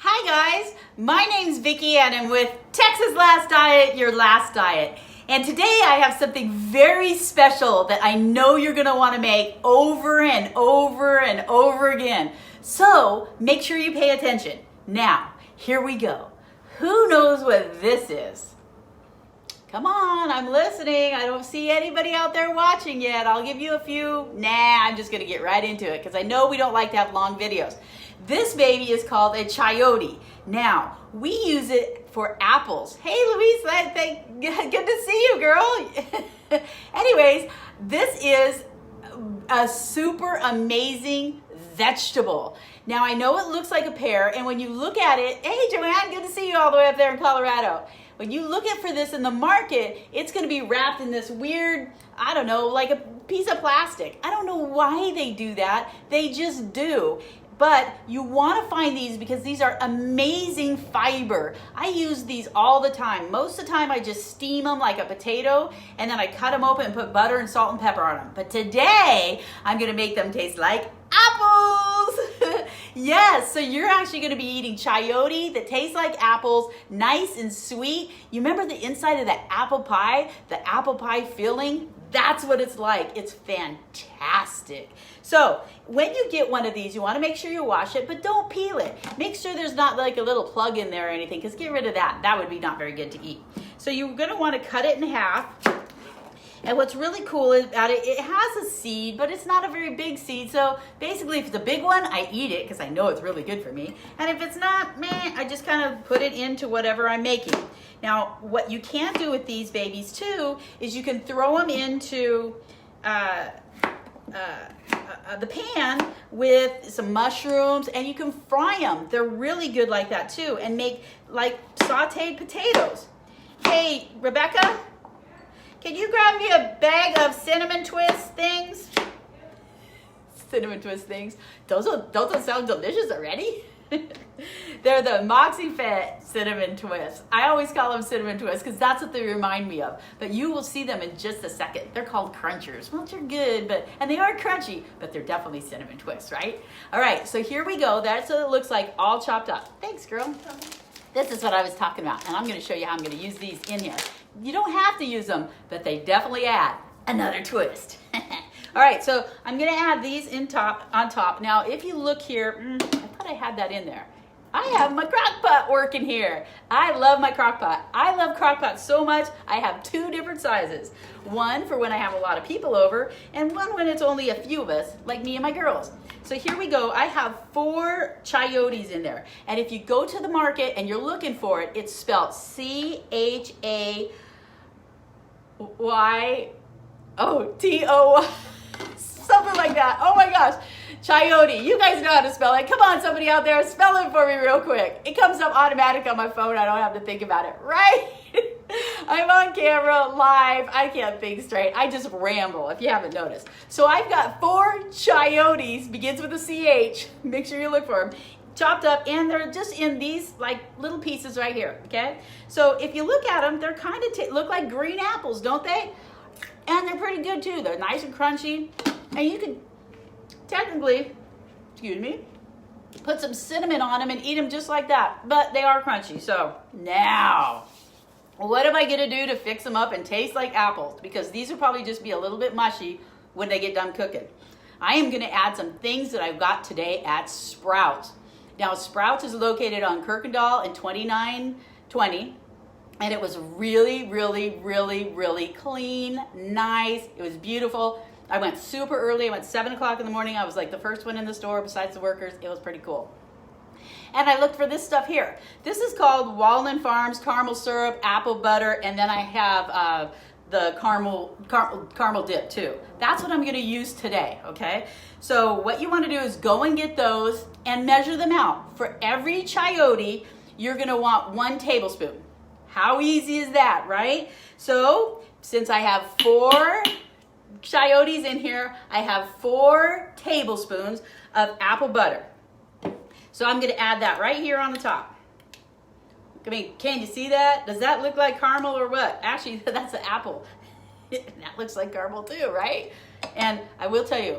Hi guys, my name's Vicki and I'm with Texas Last Diet, your last diet. And today I have something very special that I know you're gonna wanna make over and over and over again. So make sure you pay attention. Now, here we go. Who knows what this is? Come on, I'm listening. I don't see anybody out there watching yet. I'll give you a few. Nah, I'm just gonna get right into it because I know we don't like to have long videos. This baby is called a chayote. Now, we use it for apples. Hey, Louise, good to see you, girl. Anyways, this is a super amazing vegetable. Now, I know it looks like a pear, and when you look at it, hey, Joanne, good to see you all the way up there in Colorado. When you look for this in the market, it's gonna be wrapped in this weird, I don't know, like a piece of plastic. I don't know why they do that. They just do. But you want to find these because these are amazing fiber. I use these all the time. Most of the time I just steam them like a potato and then I cut them open and put butter and salt and pepper on them. But today I'm going to make them taste like apples. Yes, so you're actually going to be eating chayote that tastes like apples, nice and sweet. You remember the inside of that apple pie filling? That's what it's like. It's fantastic. So when you get one of these, you want to make sure you wash it, but don't peel it. Make sure there's not like a little plug in there or anything, because get rid of that. That would be not very good to eat. So you're going to want to cut it in half. And what's really cool about it, it has a seed, but it's not a very big seed. So basically, if it's a big one, I eat it because I know it's really good for me. And if it's not, meh, I just kind of put it into whatever I'm making. Now, what you can do with these babies too is you can throw them into the pan with some mushrooms, and you can fry them. They're really good like that too, and make like sauteed potatoes. Hey, Rebecca, can you grab me a bag of cinnamon twist things? Cinnamon twist things. Don't those sound delicious already? They're the MoxieFed cinnamon twists. I always call them cinnamon twists because that's what they remind me of. But you will see them in just a second. They're called crunchers. Well, they're good, and they are crunchy, but they're definitely cinnamon twists, right? All right, so here we go. That's what it looks like, all chopped up. Thanks, girl. This is what I was talking about, and I'm going to show you how I'm going to use these in here. You don't have to use them, but they definitely add another twist. All right, so I'm going to add these on top. Now, if you look here, I thought I had that in there. I have my crock pot working here. I love my crock pot. I love crock pots so much, I have two different sizes. One for when I have a lot of people over, and one when it's only a few of us, like me and my girls. So here we go. I have 4 chayotes in there. And if you go to the market and you're looking for it, it's spelled C-H-A-Y-O-T-O, something like that. Oh my gosh. Chayote. You guys know how to spell it. Come on, somebody out there, spell it for me real quick. It comes up automatic on my phone. I don't have to think about it, right? I'm on camera, live. I can't think straight. I just ramble, if you haven't noticed. So I've got 4 chayotes, begins with a C-H. Make sure you look for them. Chopped up, and they're just in these like little pieces right here, okay? So if you look at them, they're kind of look like green apples, don't they? And they're pretty good too. They're nice and crunchy. And you could technically, put some cinnamon on them and eat them just like that. But they are crunchy. So now, what am I going to do to fix them up and taste like apples? Because these will probably just be a little bit mushy when they get done cooking. I am going to add some things that I've got today at Sprouts. Now, Sprouts is located on Kirkendall and 2920. And it was really, really, really, really clean, nice. It was beautiful. I went super early. I went 7 o'clock in the morning. I was like the first one in the store besides the workers. It was pretty cool. And I looked for this stuff here. This is called Walden Farms caramel syrup, apple butter, and then I have the caramel dip too. That's what I'm going to use today, okay? So what you want to do is go and get those and measure them out. For every chayote, you're going to want 1 tablespoon. How easy is that, right? So since I have 4 chayotes in here, I have 4 tablespoons of apple butter. So I'm going to add that right here on the top. I mean, can you see that? Does that look like caramel or what? Actually, that's an apple. That looks like caramel too, right? And I will tell you,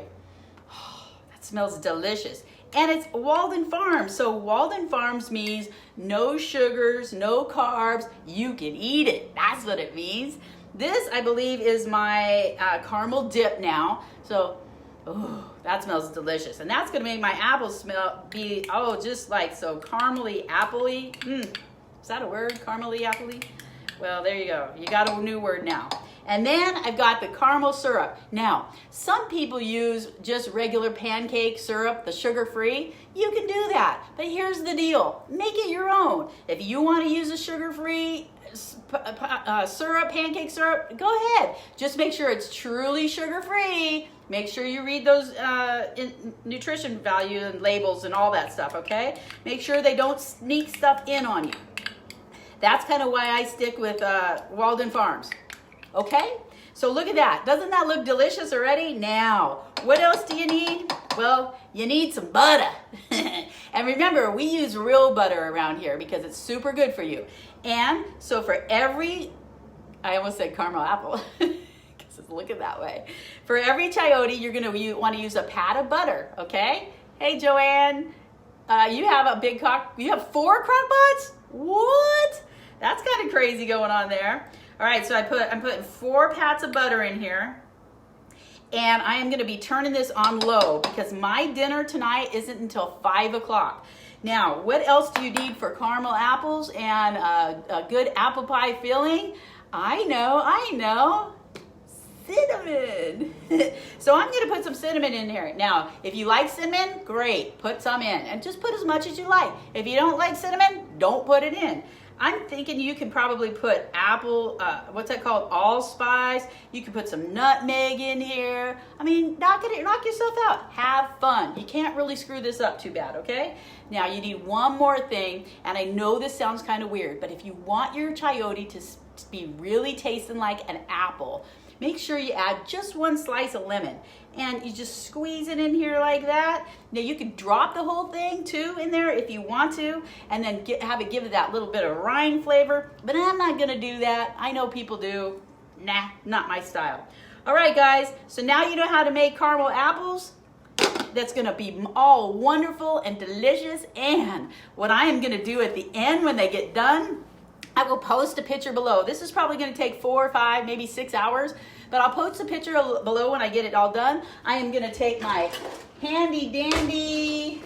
that smells delicious. And it's Walden Farms. So Walden Farms means no sugars, no carbs. You can eat it. That's what it means. This, I believe, is my caramel dip now. So, oh, that smells delicious. And that's gonna make my apples be, just like so caramely, appley. Is that a word, caramely, appley? Well, there you go. You got a new word now. And then I've got the caramel syrup. Now, some people use just regular pancake syrup, the sugar-free. You can do that, but here's the deal. Make it your own. If you want to use a sugar-free syrup, pancake syrup, go ahead. Just make sure it's truly sugar-free. Make sure you read those nutrition value and labels and all that stuff, okay? Make sure they don't sneak stuff in on you. That's kind of why I stick with Walden Farms. Okay, so look at that. Doesn't that look delicious already? Now, what else do you need? Well, you need some butter. And remember, we use real butter around here because it's super good for you. And so for every, I almost said caramel apple, because it's looking that way. For every chayote, you're gonna want to use a pat of butter, okay? Hey, Joanne, you have a big crock, you have 4 crock pots? What? That's kind of crazy going on there. All right, so I'm putting 4 pats of butter in here, and I am gonna be turning this on low because my dinner tonight isn't until 5 o'clock. Now, what else do you need for caramel apples and a good apple pie filling? I know, cinnamon. So I'm gonna put some cinnamon in here. Now, if you like cinnamon, great, put some in, and just put as much as you like. If you don't like cinnamon, don't put it in. I'm thinking you can probably put apple, what's that called, allspice. You can put some nutmeg in here. I mean, knock yourself out. Have fun. You can't really screw this up too bad, okay? Now you need one more thing, and I know this sounds kind of weird, but if you want your chayote to be really tasting like an apple, make sure you add just 1 slice of lemon. And you just squeeze it in here like that. Now you can drop the whole thing too in there if you want to, and then have it give it that little bit of rind flavor, but I'm not gonna do that. I know people do. Nah, not my style. All right, guys, so now you know how to make caramel apples. That's gonna be all wonderful and delicious, and what I am gonna do at the end when they get done, I will post a picture below. This is probably gonna take 4 or 5, maybe 6 hours, but I'll post a picture below when I get it all done. I am gonna take my handy dandy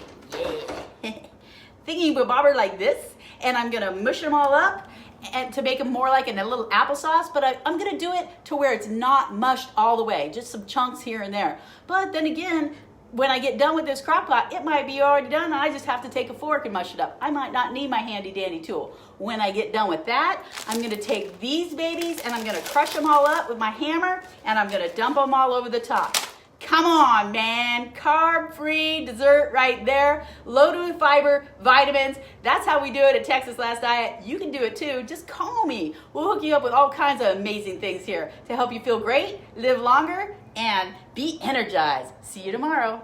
thingy bobber like this, and I'm gonna mush them all up and to make them more like in a little applesauce, but I'm gonna do it to where it's not mushed all the way, just some chunks here and there. But then again, when I get done with this crock pot, it might be already done. I just have to take a fork and mush it up. I might not need my handy dandy tool. When I get done with that, I'm gonna take these babies and I'm gonna crush them all up with my hammer, and I'm gonna dump them all over the top. Come on, man. Carb-free dessert right there. Loaded with fiber, vitamins. That's how we do it at Texas Last Diet. You can do it too. Just call me. We'll hook you up with all kinds of amazing things here to help you feel great, live longer, and be energized. See you tomorrow.